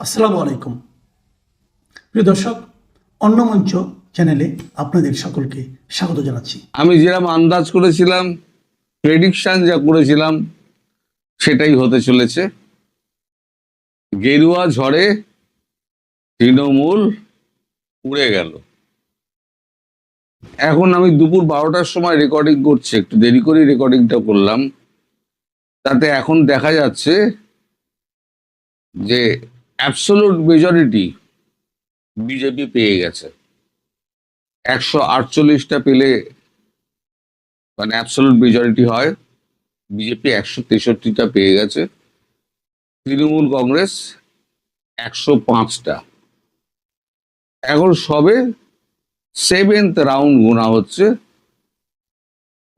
আসসালামু আলাইকুম প্রিয় দর্শক, অন্য মঞ্চ চ্যানেলে আপনাদের সকলকে স্বাগত জানাচ্ছি। আমি যেরকম আন্দাজ করেছিলাম, প্রেডিকশন যা করেছিলাম সেটাই হতে চলেছে। গেরুয়া ঝড়ে তৃণমূল উড়ে গেল। এখন আমি দুপুর 12টার সময় রেকর্ডিং করছি, একটু দেরি করে রেকর্ডিংটা করলাম। তাতে এখন দেখা যাচ্ছে যে অ্যাবসোলুট মেজরিটি বিজেপি পেয়ে গেছে। 148টা পেলে মানে অ্যাবসোলুট মেজরিটি হয়, বিজেপি 163টা পেয়ে গেছে, তৃণমূল কংগ্রেস 105টা। এখন সবে 7th রাউন্ড গোনা হচ্ছে,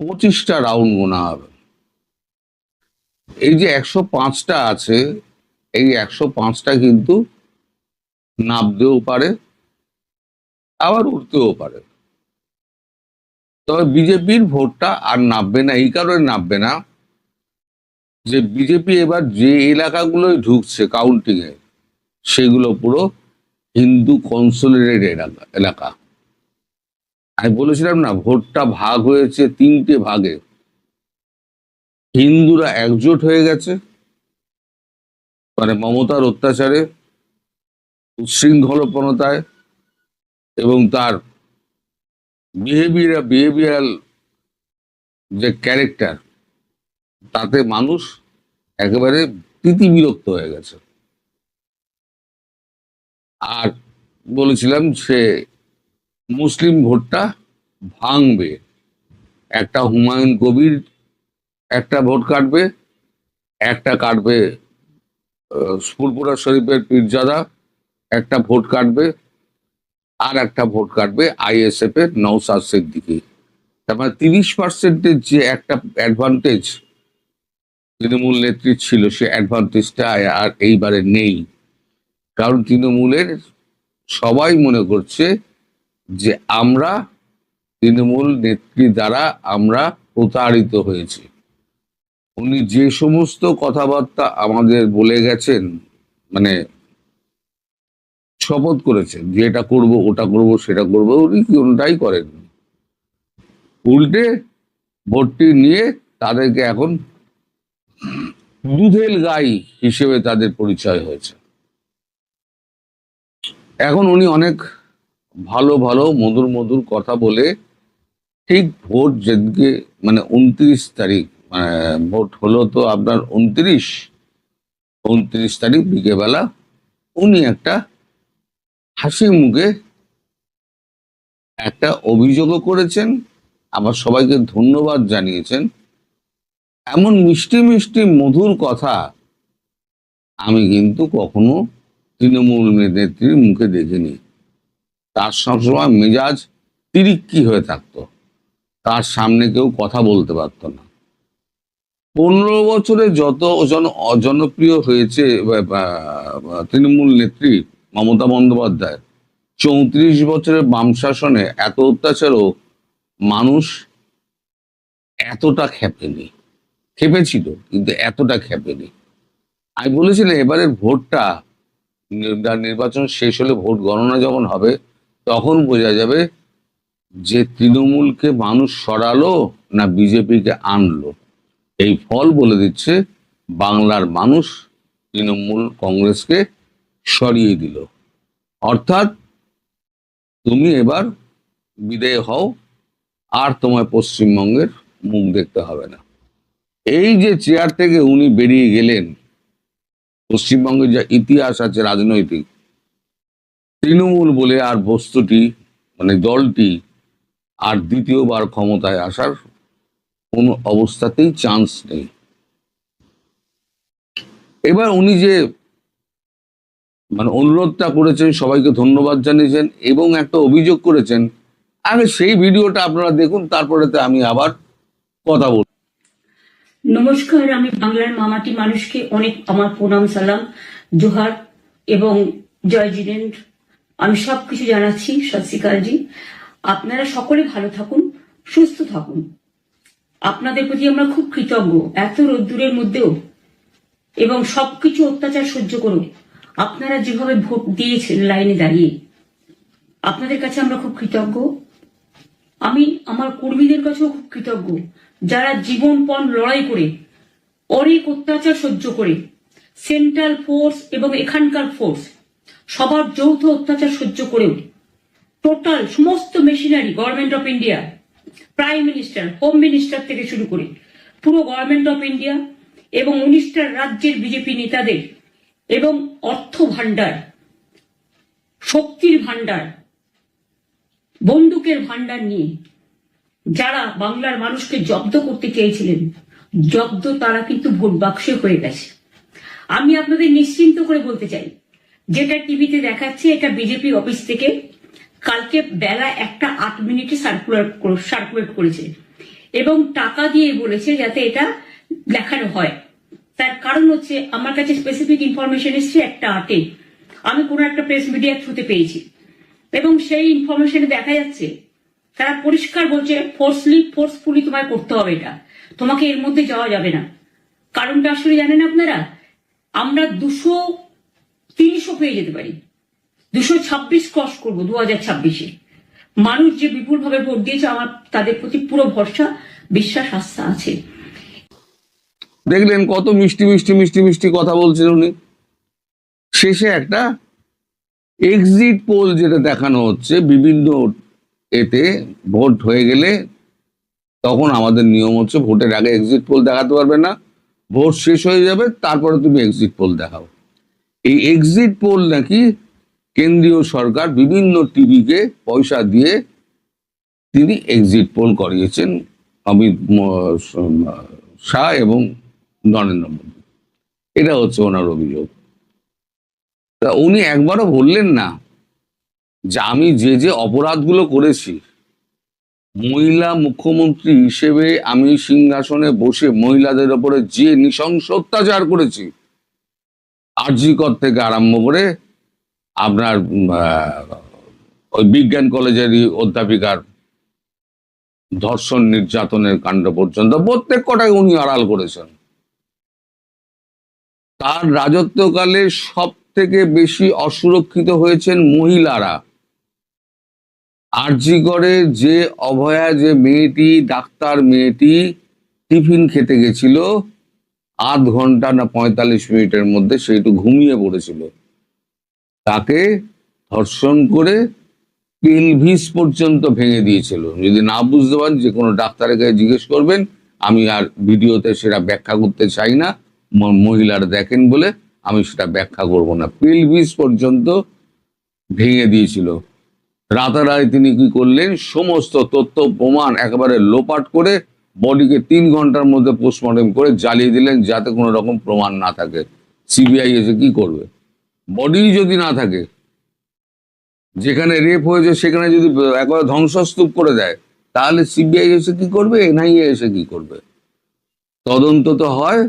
25টা রাউন্ড গোনা হবে। এই যে 105টা আছে, এই 105টা কিন্তু নামতেও পারে, আবার উঠতেও পারে। তবে বিজেপির ভোটটা আর নামবে না। এই কারণে নামবে না যে বিজেপি এবার যে এলাকাগুলোই ঢুকছে কাউন্টিং এ, সেগুলো পুরো হিন্দু কনসোলিডেটেড এলাকা। আমি বলেছিলাম না, ভোটটা ভাগ হয়েছে 3টে ভাগে। হিন্দুরা একজোট হয়ে গেছে, মানে মমতার অত্যাচারে, উচ্ছৃঙ্খলপনতায় এবং তার বিহেভিয়ারাল যে ক্যারেক্টার, তাতে মানুষ একেবারে তিতিবিরক্ত হয়ে গেছে। আর বলেছিলাম সে মুসলিম ভোটটা ভাঙবে। একটা হুমায়ুন কবির একটা ভোট কাটবে, একটা কাটবে ফুরফুরা শরীফের পীরজাদা একটা ভোট কাটবে, আর একটা ভোট কাটবে আইএসএফ এর নওশাদ সিদ্দিকী। তার মানে 30%-এর যে একটা অ্যাডভান্টেজ তৃণমূল নেত্রী ছিল, সে অ্যাডভান্টেজটা আর এইবারে নেই। কারণ তৃণমূলের সবাই মনে করছে যে আমরা তৃণমূল নেত্রী দ্বারা আমরা প্রতারিত হয়েছি। উনি যে সমস্ত কথাবার্তা আমাদের বলে গেছেন, মানে শপথ করেছেন যে এটা করব, ওটা করব, সেটা করব, উনি কোনটাই করেন। উল্টে ভোটটি নিয়ে তাদেরকে এখন দুধেল গাই হিসেবে তাদের পরিচয় হয়েছে। এখন উনি অনেক ভালো ভালো মধুর মধুর কথা বলে ঠিক ভোট যেদিকে মানে 29 তারিখ, ভোট হলো তো আপনার 29 তারিখ বিকেলবেলা উনি একটা হাসি মুখে একটা অভিযোগও করেছেন, আবার সবাইকে ধন্যবাদ জানিয়েছেন। এমন মিষ্টি মিষ্টি মধুর কথা আমি কিন্তু কখনো তৃণমূল নেত্রীর মুখে দেখিনি। তার সবসময় মেজাজ তিরিক্কি হয়ে থাকতো, তার সামনে কেউ কথা বলতে পারত না। 15 বছরে যত জনপ্রিয় হয়েছে তৃণমূল নেত্রী মমতা বন্দ্যোপাধ্যায়, 34 বছরের বাম শাসনে এত অত্যাচারও মানুষ এতটা খেপেছিল, কিন্তু এতটা খেপেনি। আমি বলেছিলাম এবারের ভোটটা, নির্বাচন শেষ হলে ভোট গণনা যখন হবে তখন বোঝা যাবে যে তৃণমূলকে মানুষ সরালো না বিজেপিকে আনলো। এই ফল বলে দিচ্ছে বাংলার মানুষ তৃণমূল কংগ্রেসকে সরিয়ে দিল। অর্থাৎ তুমি এবার বিদায় হও, আর তোমায় পশ্চিমবঙ্গের মুখ দেখতে হবে না। এই যে চেয়ার থেকে উনি বেরিয়ে গেলেন, পশ্চিমবঙ্গের যা ইতিহাস আছে রাজনৈতিক, তৃণমূল বলে আর বস্তুটি মানে দলটি আর দ্বিতীয়বার ক্ষমতায় আসার কোনো অবস্থাতেই চান্স নেই। এবার উনি যে মানে অনুরোধটা করেছেন, সবাইকে ধন্যবাদ জানিয়েছেন এবং একটা অভিযোগ করেছেন, আগে সেই ভিডিওটা আপনারা দেখুন, তারপরেতে আমি আবার কথা বলব। নমস্কার, আমি বাংলার মামাটি মানুষকে অনেক আমার প্রণাম, সালাম, জোহার এবং জয় জিনেন্দ্র। আমি সবকিছু জানাচ্ছি। সত শ্রী আকাল জি। আপনারা সকলে ভালো থাকুন, সুস্থ থাকুন। আপনাদের প্রতি আমরা খুব কৃতজ্ঞ। এত রোদ্দুরের মধ্যেও এবং সবকিছু অত্যাচার সহ্য করে আপনারা যেভাবে ভোট দিয়েছেন লাইনে দাঁড়িয়ে, আপনাদের কাছে আমরা খুব কৃতজ্ঞ। আমি আমার কর্মীদের কাছেও খুব কৃতজ্ঞ, যারা জীবনপণ লড়াই করে অনেক অত্যাচার সহ্য করে সেন্ট্রাল ফোর্স এবং এখানকার ফোর্স সবার যৌথ অত্যাচার সহ্য করেও টোটাল সমস্ত machinery government of India, prime minister, home minister থেকে শুরু করে পুরো গভর্নমেন্ট অফ ইন্ডিয়া এবং 19টা রাজ্যের বিজেপি নেতাদের এবং অর্থ ভান্ডার, শক্তির ভান্ডার, বন্দুকের ভান্ডার নিয়ে যারা বাংলার মানুষকে জব্দ করতে চেয়েছিলেন, জব্দ তারা কিন্তু ভোট বাক্সে হয়ে গেছে। আমি আপনাদের নিশ্চিন্ত করে বলতে চাই, যেটা টিভিতে দেখাচ্ছে এটা বিজেপি অফিস থেকে কালকে বেলা 1:08 সার্কুলেট করেছে এবং টাকা দিয়ে বলেছে যাতে এটা দেখানো হয়। তার কারণ হচ্ছে আমার কাছে স্পেসিফিক ইনফরমেশন এসছে 1:08 আমি কোনো একটা প্রেস মিডিয়ার থ্রুতে পেয়েছি এবং সেই ইনফরমেশনে দেখা যাচ্ছে তারা পরিষ্কার বলছে ফোর্সফুলি তোমায় করতে হবে, এটা তোমাকে এর মধ্যে যাওয়া যাবে না। কারণটা আসলে জানেন আপনারা, আমরা 200-300 পেয়ে যেতে পারি, 226 ক্রস করবো 2026-এ। মানুষ যে বিপুল ভাবে ভোট দিয়েছে, আমার তাদের প্রতি পুরো ভরসা, বিশ্বাস, আস্থা আছে। দেখলেন কত মিষ্টি মিষ্টি মিষ্টি মিষ্টি কথা বলছেন উনি। শেষে একটা এক্সিট পোল যেটা দেখানো হচ্ছে বিভিন্ন এতে, ভোট হয়ে গেলে তখন আমাদের নিয়ম হচ্ছে ভোটের আগে এক্সিট পোল দেখাতে পারবে না, ভোট শেষ হয়ে যাবে তারপরে তুমি এক্সিট পোল দেখাও। এই এক্সিট পোল নাকি কেন্দ্রীয় সরকার বিভিন্ন টিভিকে পয়সা দিয়ে তিনি এক্সিট পোল করিয়েছেন অমিত শাহ এবং নরেন্দ্র মোদী। এটা হচ্ছে ওনার অভিযোগ। তা উনি একবারও বললেন না যে আমি যে যে অপরাধগুলো করেছি, মহিলা মুখ্যমন্ত্রী হিসেবে আমি সিংহাসনে বসে মহিলাদের ওপরে যে নৃশংস অত্যাচার করেছি, আরজি কর থেকে আরম্ভ করে আপনার ওই বিজ্ঞান কলেজেরই অধ্যাপিকার ধর্ষণ নির্যাতনের কাণ্ড পর্যন্ত প্রত্যেক কটাই উনি আড়াল করেছেন। তার রাজত্বকালে সব থেকে বেশি অসুরক্ষিত হয়েছেন মহিলারা। আরজি করে যে অভয়া, যে মেয়েটি, ডাক্তার মেয়েটি টিফিন খেতে গেছিল, আধ ঘন্টা না 45 মিনিটের মধ্যে সে একটু ঘুমিয়ে পড়েছিল, তাকে ধর্ষণ করে পেলভিস পর্যন্ত ভেঙে দিয়েছিল। যদি না বুঝতে পারেন যে কোনো ডাক্তারের কাছে জিজ্ঞেস করবেন, আমি আর ভিডিওতে সেটা ব্যাখ্যা করতে চাই না, মহিলারা দেখেন বলে আমি সেটা ব্যাখ্যা করব না। পেলভিস পর্যন্ত ভেঙে দিয়েছিল। রাতারাতি তিনি কি করলেন, সমস্ত তথ্য প্রমাণ একেবারে লোপাট করে বডিকে 3 ঘন্টার মধ্যে পোস্টমর্টম করে জ্বালিয়ে দিলেন, যাতে কোনো রকম প্রমাণ না থাকে। সিবিআই এসে কি করবে? বডি যদি না থাকে, যেখানে রেপ হয়েছে সেখানে যদি একবারে ধ্বংসস্তূপ করে দেয়, তাহলে সিবিআই এসে কি করবে, এনআইএ এসে কি করবে? তদন্ত তো হয়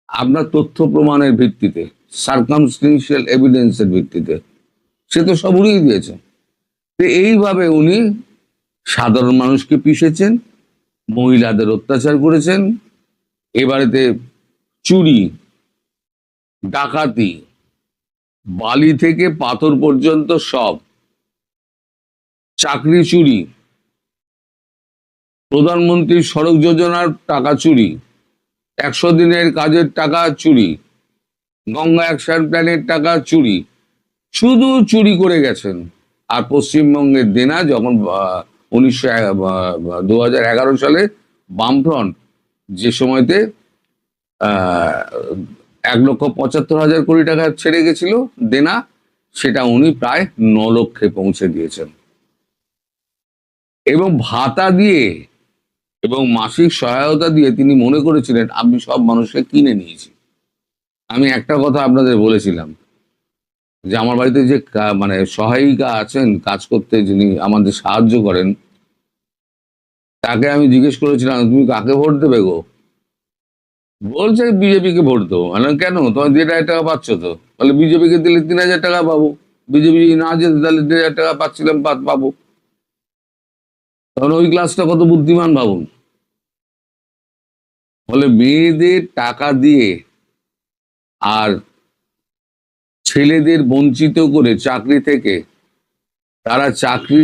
আপনার তথ্য প্রমাণের ভিত্তিতে, সার্কামস্টেন্সিয়াল এভিডেন্সের ভিত্তিতে। সে তো সব উড়িয়ে দিয়েছে। তো এইভাবে উনি সাধারণ মানুষকে পিষেছেন, মহিলাদের অত্যাচার করেছেন। এবারেতে চুরি, ডাকাতি, বালি থেকে পাথর পর্যন্ত সব, চাকরি চুরি, প্রধানমন্ত্রী সড়ক যোজনার টাকা চুরি, 100 দিনের কাজের টাকা চুরি, গঙ্গা অ্যাকশন প্ল্যানের টাকা চুরি, শুধু চুরি করে গেছেন। আর পশ্চিমবঙ্গের দেনা যখন 2011 সালে বামফ্রন্ট যে সময়তে 1,75,000 কোটি টাকা ছেড়ে গেছিল দেনা, সেটা উনি প্রায় 9 লক্ষে পৌঁছে দিয়েছেন। এবং ভাতা দিয়ে এবং মাসিক সহায়তা দিয়ে তিনি মনে করেছিলেন আমি সব মানুষকে কিনে নিয়েছি। আমি একটা কথা আপনাদের বলেছিলাম যে আমার বাড়িতে যে মানে সহায়িকা আছেন কাজ করতে, যিনি আমাদের সাহায্য করেন, তাকে আমি জিজ্ঞেস করেছিলাম তুমি কাকে ভোট দেবে গো? বলছে বিজেপিকে ভোট দেবো। মানে কেন, তোমার 1,500 টাকা পাচ্ছ তো? বলে বিজেপিকে দিলে 3,000 টাকা পাবো, বিজেপি যদি না যেতে তাহলে 1,500 টাকা পাচ্ছিলাম পাবো। তখন ওই ক্লাসটা কত বুদ্ধিমান ভাবুন। বলে মেয়েদের টাকা দিয়ে আর ছেলেদের বঞ্চিত করে চাকরি থেকে, তারা চাকরি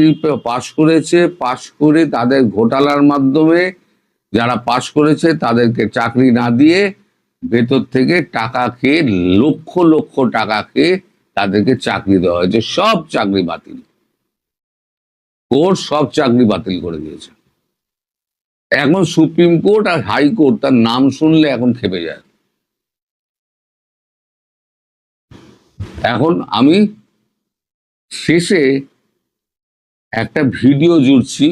পাশ করেছে, পাশ করে তাদের ঘোটালার মাধ্যমে যারা পাশ করেছে তাদেরকে চাকরি না দিয়ে ভেতর থেকে টাকা খেয়ে, লক্ষ লক্ষ টাকা খেয়ে তাদেরকে চাকরি দেওয়া হয়েছে। সব চাকরি বাতিল, কোর্ট সব চাকরি বাতিল করে দিয়েছে। এখন সুপ্রিম কোর্ট আর হাইকোর্ট তার নাম শুনলে এখন খেপে যায়। এখন আমি শেষে একটা ভিডিও জুড়ছি।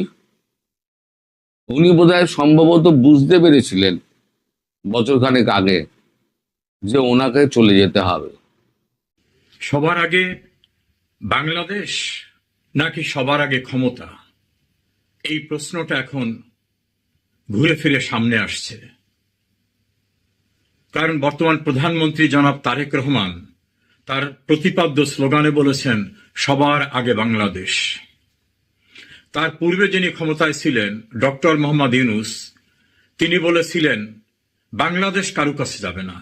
উনি বোধহয় সম্ভবত বুঝতে পেরেছিলেন বছরখানেক আগে যে ওনাকে চলে যেতে হবে। সবার আগে বাংলাদেশ নাকি সবার আগে ক্ষমতা, এই প্রশ্নটা এখন ঘুরে ফিরে সামনে আসছে। কারণ বর্তমান প্রধানমন্ত্রী জনাব তারেক রহমান তার প্রতিপাদ্য স্লোগানে বলেছেন সবার আগে বাংলাদেশ। তার পূর্বে যিনি ক্ষমতায় ছিলেন ডক্টর মোহাম্মদ ইউনূস, তিনি বলেছিলেন বাংলাদেশ কারো কাছে যাবে না,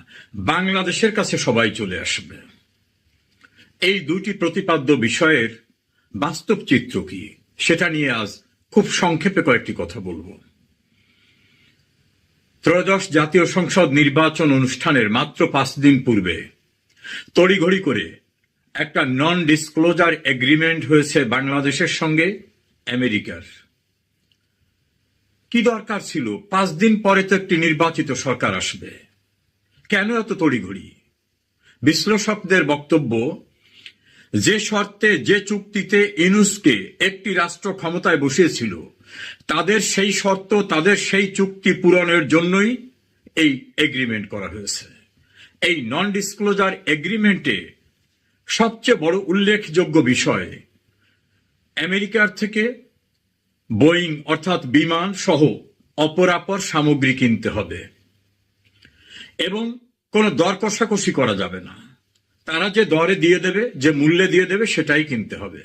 বাংলাদেশের কাছে সবাই চলে আসবে। এই দুটি প্রতিপাদ্য বিষয়ের বাস্তব চিত্র কি সেটা নিয়ে আজ খুব সংক্ষেপে কয়েকটি কথা বলবো। ত্রয়োদশ জাতীয় সংসদ নির্বাচন অনুষ্ঠানের মাত্র 5 দিন পূর্বে তড়িঘড়ি করে একটা নন ডিসক্লোজার এগ্রিমেন্ট হয়েছে বাংলাদেশের সঙ্গে আমেরিকার। কি দরকার ছিল? 5 দিন পরে তো একটি নির্বাচিত সরকার আসবে, কেন এত তড়িঘড়ি? বিশ্লেষকদের বক্তব্য, যে শর্তে, যে চুক্তিতে ইউনূসকে একটি রাষ্ট্র ক্ষমতায় বসিয়েছিল, তাদের সেই শর্ত, তাদের সেই চুক্তি পূরণের জন্যই এই এগ্রিমেন্ট করা হয়েছে। এই নন ডিসক্লোজার এগ্রিমেন্টে সবচেয়ে বড় উল্লেখযোগ্য বিষয়, আমেরিকার থেকে বোয়িং অর্থাৎ বিমান সহ অপরাপর সামগ্রী কিনতে হবে এবং কোনো দর কষাকষি করা যাবে না। তারা যে দরে দিয়ে দেবে, যে মূল্যে দিয়ে দেবে, সেটাই কিনতে হবে।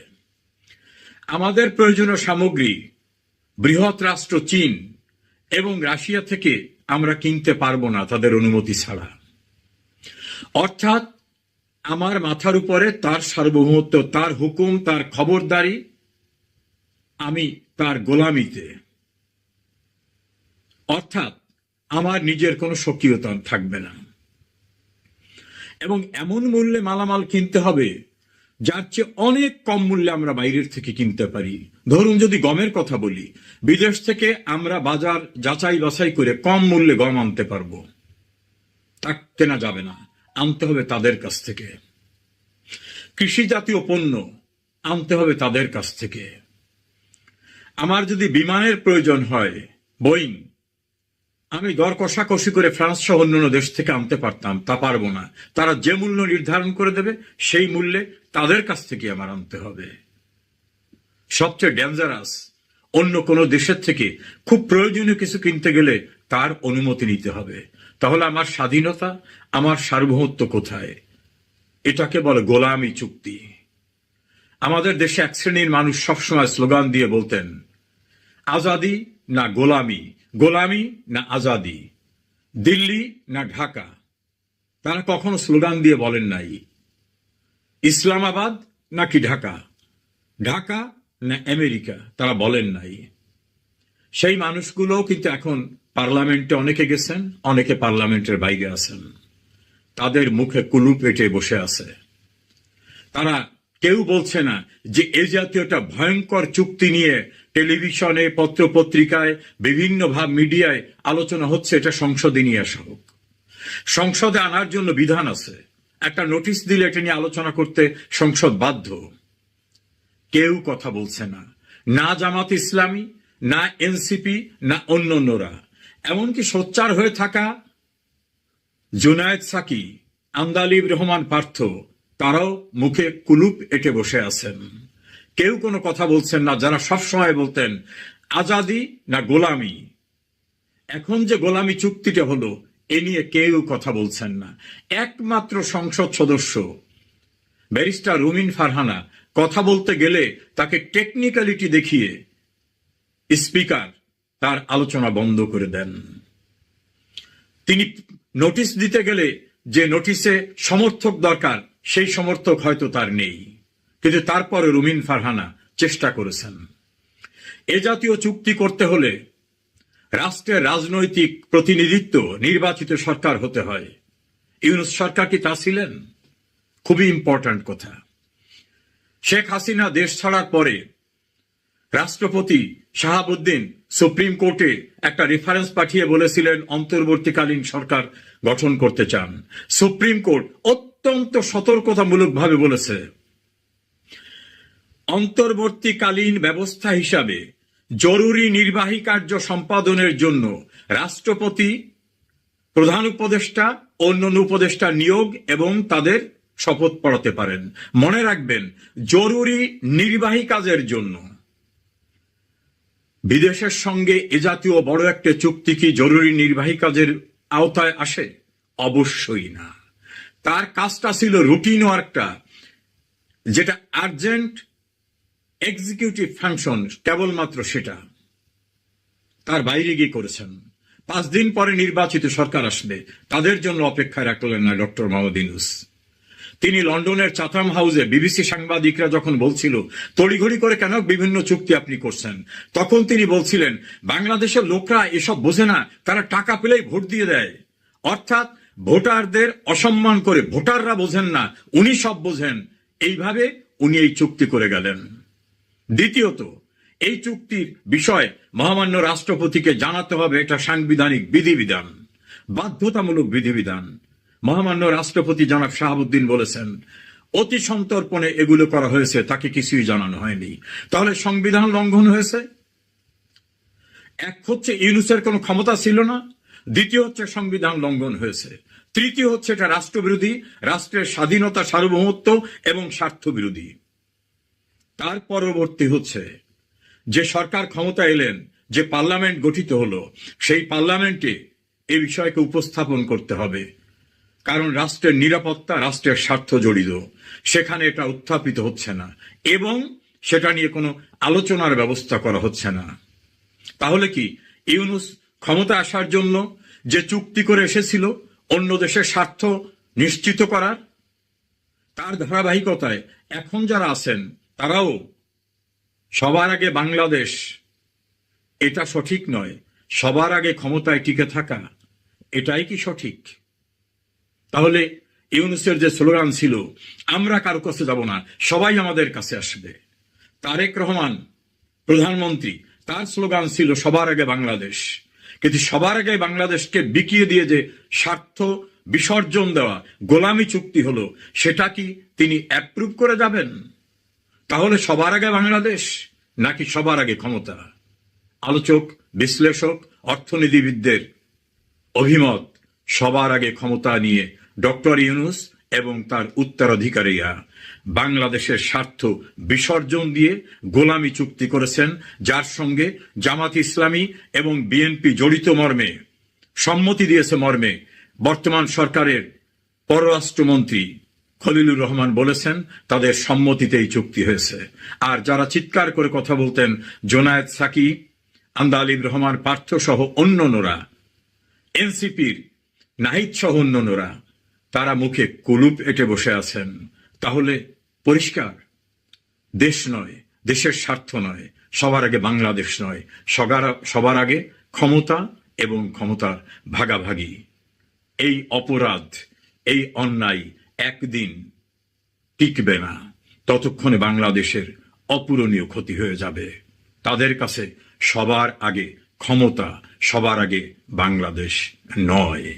আমাদের প্রয়োজনীয় সামগ্রী বৃহৎ রাষ্ট্র চীন এবং রাশিয়া থেকে আমরা কিনতে পারবো না তাদের অনুমতি ছাড়া। অর্থাৎ আমার মাথার উপরে তার সার্বভৌমত্ব, তার হুকুম, তার খবরদারি, আমি তার গোলামিতে। অর্থাৎ আমার নিজের কোনো স্বকীয়তা থাকবে না এবং এমন মূল্যে মালামাল কিনতে হবে যার চেয়ে অনেক কম মূল্যে আমরা বাইরের থেকে কিনতে পারি। ধরুন যদি গমের কথা বলি, বিদেশ থেকে আমরা বাজার যাচাই বাছাই করে কম মূল্যে গম আনতে পারবো, তা কেনা যাবে না, আনতে হবে তাদের কাছ থেকে। কৃষি জাতীয় পণ্য আনতে হবে তাদের কাছ থেকে। আমার যদি বিমানের প্রয়োজন হয় বোয়িং, আমি দর কষাকষি করে ফ্রান্স সহ অন্যান্য দেশ থেকে আনতে পারতাম, তা পারবো না। তারা যে মূল্য নির্ধারণ করে দেবে সেই মূল্যে তাদের কাছ থেকে আমার আনতে হবে। সবচেয়ে ডেঞ্জারাস, অন্য কোনো দেশের থেকে খুব প্রয়োজনীয় কিছু কিনতে গেলে তার অনুমতি নিতে হবে। তাহলে আমার স্বাধীনতা, আমার সার্বভৌমত্ব কোথায়? এটাকে বলে গোলামি চুক্তি। আমাদের দেশে এক শ্রেণীর মানুষ সবসময় স্লোগান দিয়ে বলতেন, আজাদি না গোলামি, গোলামি না আজাদি, দিল্লি না ঢাকা। তারা কখনো স্লোগান দিয়ে বলেন নাই ইসলামাবাদ নাকি ঢাকা, ঢাকা না আমেরিকা, তারা বলেন নাই। সেই মানুষগুলো কিন্তু এখন পার্লামেন্টে অনেকে গেছেন, অনেকে পার্লামেন্টের বাইরে আছেন। তাদের মুখে কুলুপ এঁটে বসে আছে। তারা কেউ বলছে না যে এ জাতীয়টা ভয়ঙ্কর চুক্তি নিয়ে টেলিভিশনে, পত্র পত্রিকায়, বিভিন্ন মিডিয়ায় আলোচনা হচ্ছে, এটা সংসদে নিয়ে আসা হোক। সংসদে আনার জন্য বিধান আছে, একটা নোটিশ দিলে এটা নিয়ে আলোচনা করতে সংসদ বাধ্য। কেউ কথা বলছে না, না জামাত ইসলামী, না এনসিপি, না অন্যান্যরা। এমনকি সোচ্চার হয়ে থাকা জুনায়েদ সাকি, আন্দালিব রহমান পার্থ, তারাও মুখে কুলুপ এঁটে বসে আছেন। কেউ কোনো কথা বলছেন না, যারা সবসময় বলতেন আজাদি না গোলামি। এখন যে গোলামি চুক্তিটা হলো, এ নিয়ে কেউ কথা বলছেন না। একমাত্র সংসদ সদস্য ব্যারিস্টার রুমিন ফারহানা কথা বলতে গেলে তাকে টেকনিক্যালিটি দেখিয়ে স্পিকার তার আলোচনা বন্ধ করে দেন। তিনি নোটিশ দিতে গেলে যে নোটিশে সমর্থক দরকার, সেই সমর্থক হয়তো তার নেই, কিন্তু তারপরে রুমিন ফারহানা চেষ্টা করেছেন। এ জাতীয় চুক্তি করতে হলে রাষ্ট্রের রাজনৈতিক প্রতিনিধিত্ব নির্বাচিত সরকার হতে হয়। ইউনূস সরকার কি তা ছিলেন? খুবই ইম্পর্ট্যান্ট কথা। শেখ হাসিনা দেশ ছাড়ার পরে রাষ্ট্রপতি শাহাবুদ্দিন সুপ্রিম কোর্টে একটা রেফারেন্স পাঠিয়ে বলেছিলেন অন্তর্বর্তীকালীন সরকার গঠন করতে চান। সুপ্রিম কোর্ট অত্যন্ত সতর্কতামূলকভাবে বলেছে, অন্তর্বর্তীকালীন ব্যবস্থা হিসাবে জরুরি নির্বাহী কার্য সম্পাদনের জন্য রাষ্ট্রপতি, প্রধান উপদেষ্টা, অন্যান্য উপদেষ্টা নিয়োগ এবং তাদের শপথ পড়াতে পারেন। মনে রাখবেন, জরুরি নির্বাহী কাজের জন্য। বিদেশের সঙ্গে এ জাতীয় বড় একটা চুক্তি কি জরুরি নির্বাহী কাজের আওতায় আসে? অবশ্যই না। তার কাজটা ছিল রুটিন ওয়ার্কটা, যেটা আর্জেন্ট এক্সিকিউটিভ ফাংশন, কেবলমাত্র সেটা। তার বাইরে গিয়ে করেছেন। 5 দিন পরে নির্বাচিত সরকার আসবে, তাদের জন্য অপেক্ষায় রাখলেন না ডক্টর মোহাম্মদ ইউনূস। তিনি লন্ডনের চাথাম হাউসে বিবিসি সাংবাদিকরা যখন বলছিল তড়িঘড়ি করে কেন বিভিন্ন চুক্তি আপনি করছেন, তখন তিনি বলছিলেন বাংলাদেশের লোকরা এসব বোঝে না, তারা টাকা পেলেই ভোট দিয়ে দেয়। অর্থাৎ ভোটারদের অসম্মান করে ভোটাররা বোঝেন না, উনি সব বোঝেন। এইভাবে উনি এই চুক্তি করে গেলেন। দ্বিতীয়ত, এই চুক্তির বিষয় মহামান্য রাষ্ট্রপতিকে জানাতে হবে, এটা সাংবিধানিক বিধিবিধান, বাধ্যতামূলক বিধিবিধান। মহামান্য রাষ্ট্রপতি জনাব শাহাবুদ্দিন বলেছেন অতি সন্তর্পণে এগুলো করা হয়েছে, তাকে কিছুই জানানো হয়নি। তাহলে সংবিধান লঙ্ঘন হয়েছে। এক হচ্ছে ইউনূসের কোনো ক্ষমতা ছিল না, দ্বিতীয় হচ্ছে সংবিধান লঙ্ঘন হয়েছে, তৃতীয় হচ্ছে এটা রাষ্ট্রবিরোধী, রাষ্ট্রের স্বাধীনতা, সার্বভৌমত্ব এবং স্বার্থ বিরোধী। তার পরবর্তী হচ্ছে যে সরকার ক্ষমতা এলেন, যে পার্লামেন্ট গঠিত হলো, সেই পার্লামেন্টে এই বিষয়কে উপস্থাপন করতে হবে, কারণ রাষ্ট্রের নিরাপত্তা, রাষ্ট্রের স্বার্থ জড়িত। সেখানে এটা উত্থাপিত হচ্ছে না এবং সেটা নিয়ে কোনো আলোচনার ব্যবস্থা করা হচ্ছে না। তাহলে কি ইউনূস ক্ষমতা আসার জন্য যে চুক্তি করে এসেছিল অন্য দেশের স্বার্থ নিশ্চিত করার, তার ধারাবাহিকতায় এখন যারা আছেন তারাও সবার আগে বাংলাদেশ, এটা সঠিক নয়। সবার আগে ক্ষমতায় টিকে থাকা, এটাই কি সঠিক? তাহলে ইউনূসের যে স্লোগান ছিল আমরা কারো কাছে যাব না, সবাই আমাদের কাছে আসবে, তারেক রহমান প্রধানমন্ত্রী, তার স্লোগান ছিল সবার আগে বাংলাদেশ। কিন্তু সবার আগে বাংলাদেশকে বিকিয়ে দিয়ে যে স্বার্থ বিসর্জন দেওয়া গোলামি চুক্তি হলো, সেটা কি তিনি অ্যাপ্রুভ করে যাবেন? তাহলে সবার আগে বাংলাদেশ নাকি সবার আগে ক্ষমতা? আলোচক, বিশ্লেষক, অর্থনীতিবিদদের অভিমত সবার আগে ক্ষমতা নিয়ে ডক্টর ইউনূস এবং তার উত্তরাধিকারীরা বাংলাদেশের স্বার্থ বিসর্জন দিয়ে গোলামি চুক্তি করেছেন, যার সঙ্গে জামাত ইসলামী এবং বিএনপি জড়িত মর্মে, সম্মতি দিয়েছে মর্মে বর্তমান সরকারের পররাষ্ট্রমন্ত্রী খলিলুর রহমান বলেছেন তাদের সম্মতিতে এই চুক্তি হয়েছে। আর যারা চিৎকার করে কথা বলতেন, জোনায়েদ সাকি, আন্দালিব রহমান পার্থ সহ অন্যান্যরা, এনসিপির নাহিদ সহ অন্যান্যরা, তারা মুখে কুলুপ এঁটে বসে আছেন। তাহলে পরিষ্কার, দেশ নয়, দেশের স্বার্থ নয়, সবার আগে বাংলাদেশ নয়, সবার আগে ক্ষমতা এবং ক্ষমতার ভাগাভাগি। এই অপরাধ, এই অন্যায় একদিন টিকবে না, ততক্ষণে বাংলাদেশের অপূরণীয় ক্ষতি হয়ে যাবে। তাদের কাছে সবার আগে ক্ষমতা, সবার আগে বাংলাদেশ নয়।